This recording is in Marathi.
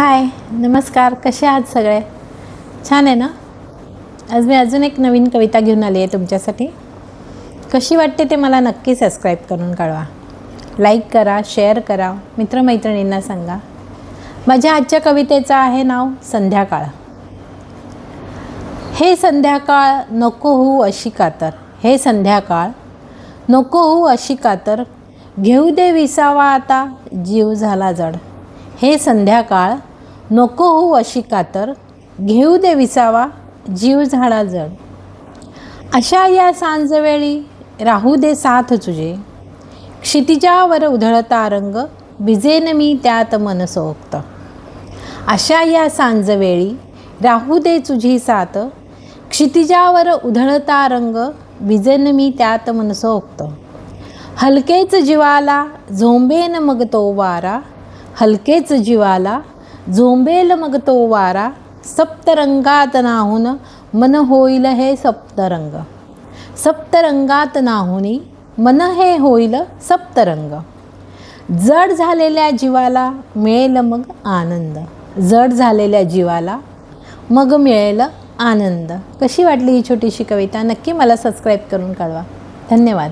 हाय, नमस्कार. कसे आहात सगळे? छान आहे ना? आज मी अजून एक नवीन कविता घेऊन आली आहे तुमच्यासाठी. कशी वाटते ते मला नक्की सबस्क्राईब करून कळवा. लाईक करा, शेअर करा, मित्रमैत्रिणींना सांगा. माझ्या आजच्या कवितेचं आहे नाव संध्याकाळ. हे संध्याकाळ नको होऊ अशी कातर, हे संध्याकाळ नको होऊ अशी कातर, घेऊ दे विसावा आता जीव झाला जड. हे संध्याकाळ नको होऊ अशी कातर, घेऊ दे विसावा जीव झाला जड. अशा या सांजवेळी राहू दे साथ तुझे, क्षितिजावर उधळता रंग, भिजेन मी त्यात मनसोक्त. अशा या सांजवेळी राहू दे तुझी साथ, क्षितिजावर उधळता रंग, भिजेन मी त्यात मनसोक्त. हलकेच जीवाला झोंबेन मग तो वारा, हलकेच जीवाला झोंबेल मग तो वारा, सप्तरंगात नाहून मन होईल हे सप्तरंग. सप्तरंगात नाहुनी मन हे होईल सप्तरंग. जड झालेल्या जीवाला मिळेल मग आनंद, जड झालेल्या जीवाला मग मिळेल आनंद. कशी वाटली ही छोटीशी कविता? नक्की मला सबस्क्राईब करून कळवा. धन्यवाद.